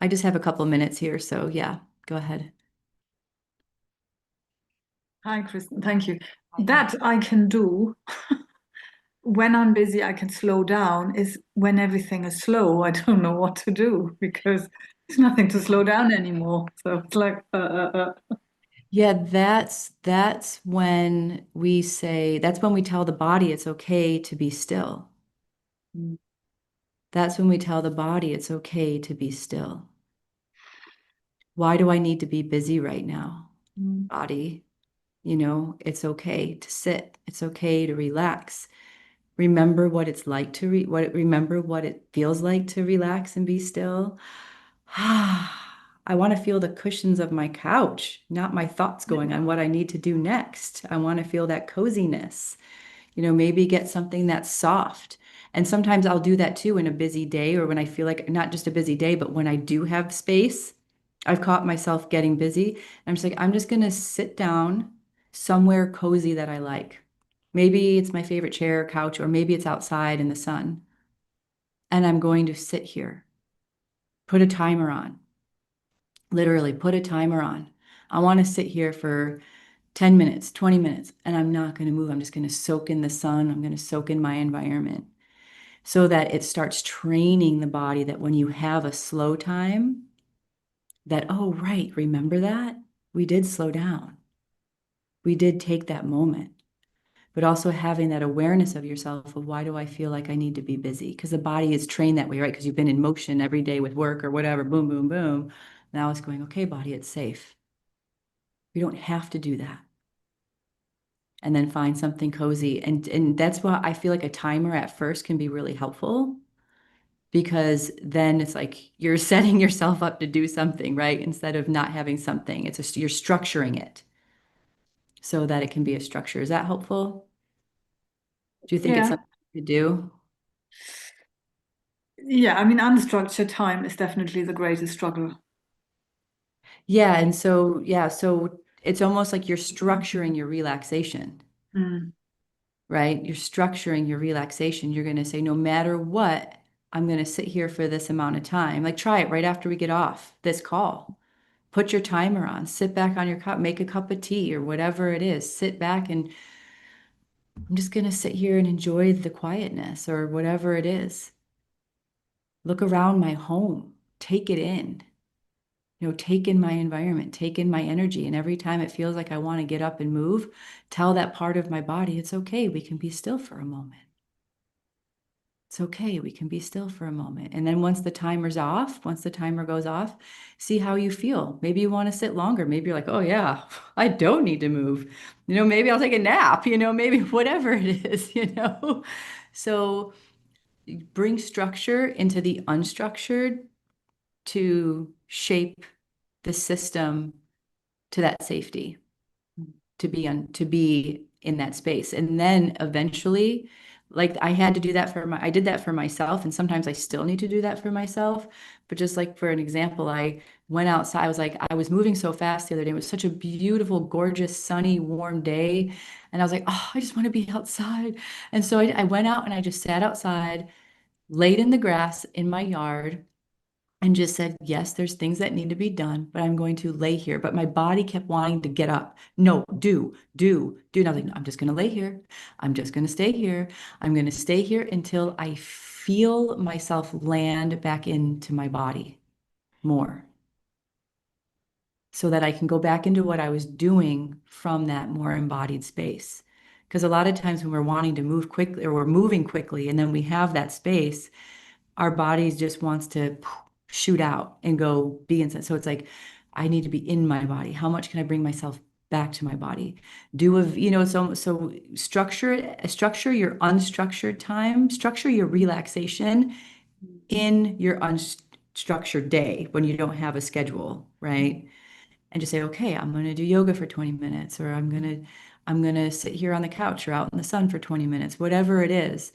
I just have a couple minutes here, so yeah, go ahead. Hi, Kristen. Thank you. That I can do when I'm busy, I can slow down. Is when everything is slow, I don't know what to do because there's nothing to slow down anymore. So it's like, Yeah, that's when we tell the body it's okay to be still. Mm, That's when we tell the body it's okay to be still. Why do I need to be busy right now? mm, Body, it's okay to sit. It's okay to relax. Remember what it's like to remember what it feels like to relax and be still. I want to feel the cushions of my couch, not my thoughts going on what I need to do next. I want to feel that coziness. Maybe get something that's soft. And sometimes I'll do that too in a busy day or when I feel like not just a busy day, but when I do have space, I've caught myself getting busy. And I'm just like, I'm just going to sit down somewhere cozy that I like. Maybe it's my favorite chair, couch, or maybe it's outside in the sun. And I'm going to sit here, put a timer on, literally put a timer on. I want to sit here for 10 minutes, 20 minutes, and I'm not going to move. I'm just going to soak in the sun. I'm going to soak in my environment so that it starts training the body that when you have a slow time, that, oh, right, remember that? We did slow down. We did take that moment. But also having that awareness of yourself of why do I feel like I need to be busy? Because the body is trained that way, right? Because you've been in motion every day with work or whatever, boom, boom, boom. Now it's going, okay, body, it's safe. We don't have to do that. And then find something cozy. And that's why I feel like a timer at first can be really helpful because then it's like you're setting yourself up to do something, right? Instead of not having something. You're structuring it so that it can be a structure. Is that helpful? Do you think it's yeah, something to do? yeah. I mean, unstructured time is definitely the greatest struggle. Yeah, and so it's almost like you're structuring your relaxation, Mm. right? You're structuring your relaxation. You're going to say, no matter what, I'm going to sit here for this amount of time. Like, try it right after we get off this call. Put your timer on, sit back on your cup, make a cup of tea or whatever it is. Sit back and I'm just going to sit here and enjoy the quietness or whatever it is. Look around my home, take it in. Take in my environment, take in my energy. And every time it feels like I want to get up and move, tell that part of my body, it's okay. We can be still for a moment. It's okay. We can be still for a moment. And then once the timer's off, once the timer goes off, see how you feel. Maybe you want to sit longer. Maybe you're like, oh, yeah, I don't need to move. Maybe I'll take a nap, maybe whatever it is. So bring structure into the unstructured to shape the system to that safety, to be in that space. And then eventually, like I did that for myself, and sometimes I still need to do that for myself. But just like for an example, I went outside. I was moving so fast the other day. It was such a beautiful, gorgeous, sunny, warm day. And I was like, oh, I just want to be outside. And so I went out and I just sat outside, laid in the grass in my yard, and just said, yes, there's things that need to be done, but I'm going to lay here. But my body kept wanting to get up. No, do. And I was like, no, I'm just going to lay here. I'm just going to stay here. I'm going to stay here until I feel myself land back into my body more so that I can go back into what I was doing from that more embodied space. Because a lot of times when we're wanting to move quickly or we're moving quickly and then we have that space, our bodies just wants to shoot out and go be inside. So it's like, I need to be in my body. How much can I bring myself back to my body? So structure your unstructured time, structure your relaxation in your unstructured day when you don't have a schedule, right? And just say, okay, I'm going to do yoga for 20 minutes, or I'm going to sit here on the couch or out in the sun for 20 minutes, whatever it is,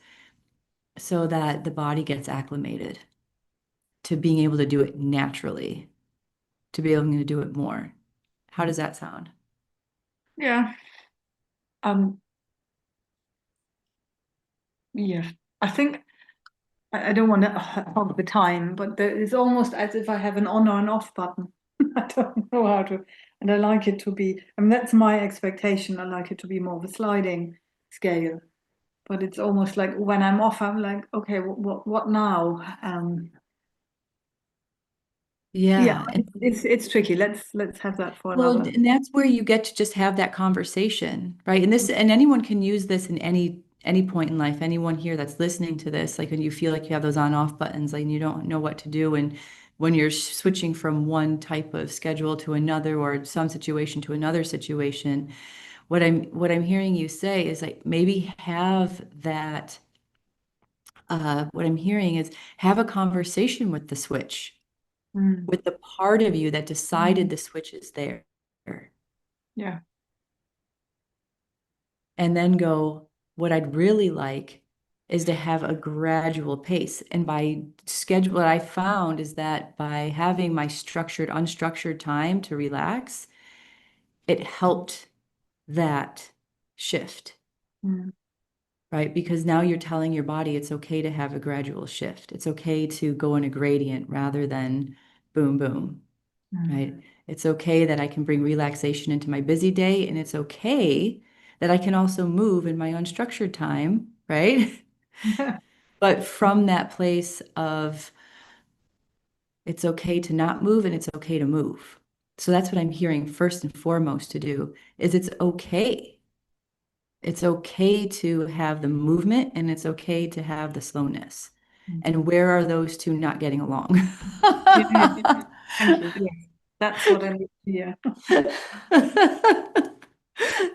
so that the body gets acclimated to being able to do it naturally, to be able to do it more. How does that sound? Yeah. Um, yeah. I think I don't want to hog the time, but it's almost as if I have an on or an off button. I don't know how to, and I like it to be, I mean, that's my expectation. I like it to be more of a sliding scale, but it's almost like when I'm off, I'm like, okay, what now? Yeah, Yeah. it's tricky. Let's have that for Well, another. and that's where you get to just have that conversation, right? And anyone can use this in any point in life. Anyone here that's listening to this, like when you feel like you have those on-off buttons, like you don't know what to do, and when you're switching from one type of schedule to another, or some situation to another situation, what I'm hearing you say is like maybe have that. What I'm hearing is have a conversation with the switch, Mm, with the part of you that decided the switch is there. yeah. And then go, what I'd really like is to have a gradual pace. And by schedule, what I found is that by having my structured, unstructured time to relax, it helped that shift, Mm, right? Because now you're telling your body it's okay to have a gradual shift. It's okay to go in a gradient rather than boom, boom, mm. right? It's okay that I can bring relaxation into my busy day, and it's okay that I can also move in my unstructured time, right? Yeah. But from that place of it's okay to not move and it's okay to move. So that's what I'm hearing first and foremost to do is it's okay. It's okay to have the movement and it's okay to have the slowness. And where are those two not getting along? Yeah, yeah. Thank you. Yes, that's what I need to hear.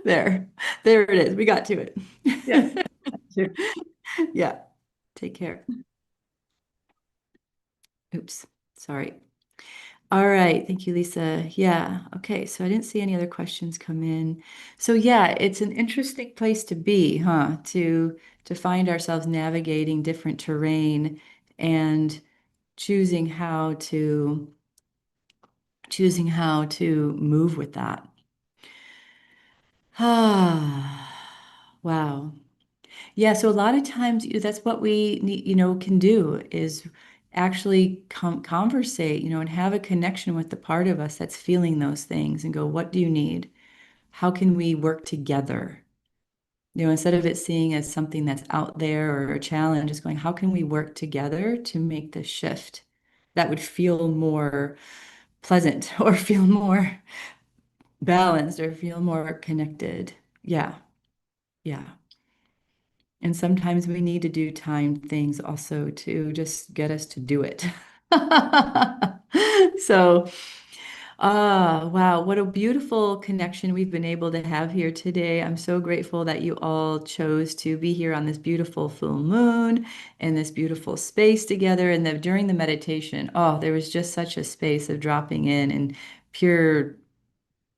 There, there it is. We got to Yes, it. thank you. Yeah. Take care. Oops. Sorry. All right. Thank you, Lisa. Yeah. Okay. So I didn't see any other questions come in. So yeah, it's an interesting place to be, huh? To find ourselves navigating different terrain and choosing how to choosing how to move with that. Ah, wow. Yeah, so a lot of times that's what we need, can do is actually conversate, and have a connection with the part of us that's feeling those things and go, what do you need? How can we work together? Instead of it seeing as something that's out there or a challenge, just going, how can we work together to make this shift that would feel more pleasant or feel more balanced or feel more connected? Yeah, yeah. And sometimes we need to do timed things also to just get us to do it. So, wow, what a beautiful connection we've been able to have here today. I'm so grateful that you all chose to be here on this beautiful full moon in this beautiful space together. And during the meditation, oh, there was just such a space of dropping in and pure.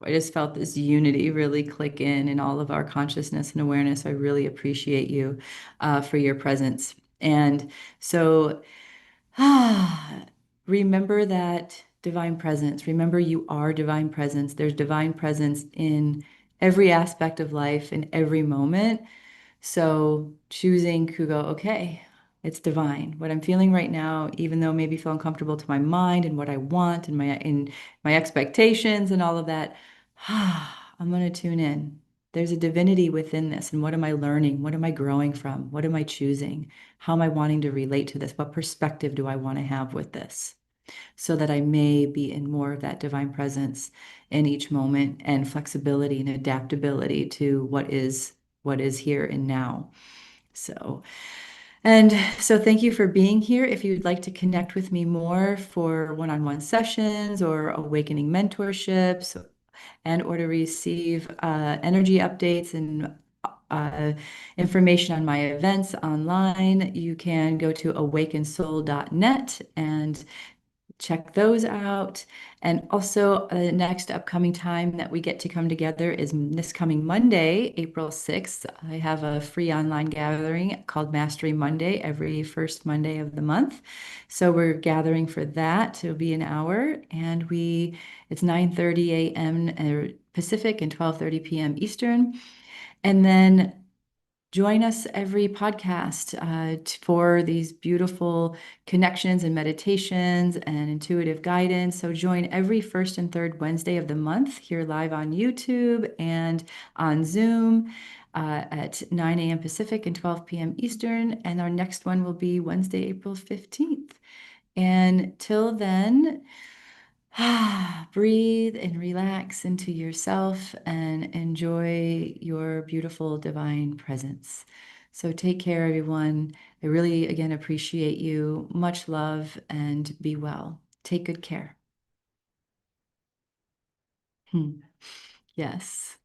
I just felt this unity really click in all of our consciousness and awareness. I really appreciate you for your presence. And so, remember that divine presence. Remember, you are divine presence. There's divine presence in every aspect of life, in every moment. So choosing to go, okay, it's divine. What I'm feeling right now, even though maybe feel uncomfortable to my mind and what I want and my expectations and all of that, I'm going to tune in. There's a divinity within this. And what am I learning? What am I growing from? What am I choosing? How am I wanting to relate to this? What perspective do I want to have with this? So that I may be in more of that divine presence in each moment and flexibility and adaptability to what is here and now. So, and so thank you for being here. If you'd like to connect with me more for one-on-one sessions or awakening mentorships and or to receive energy updates and uh, information on my events online, you can go to awakensoul.net and check those out. And also, the next upcoming time that we get to come together is this coming Monday, April 6th. I have a free online gathering called Mastery Monday every first Monday of the month. So we're gathering for that. It'll be an hour, and it's 9:30 a.m. Pacific and 12:30 p.m. Eastern. And then join us every podcast for these beautiful connections and meditations and intuitive guidance. So join every first and third Wednesday of the month here live on YouTube and on Zoom at 9 a.m. Pacific and 12 p.m. Eastern. And our next one will be Wednesday, April 15th. And till then, breathe and relax into yourself and enjoy your beautiful divine presence. So take care, everyone. I really, again, appreciate you. Much love and be well. Take good care. Hmm. Yes.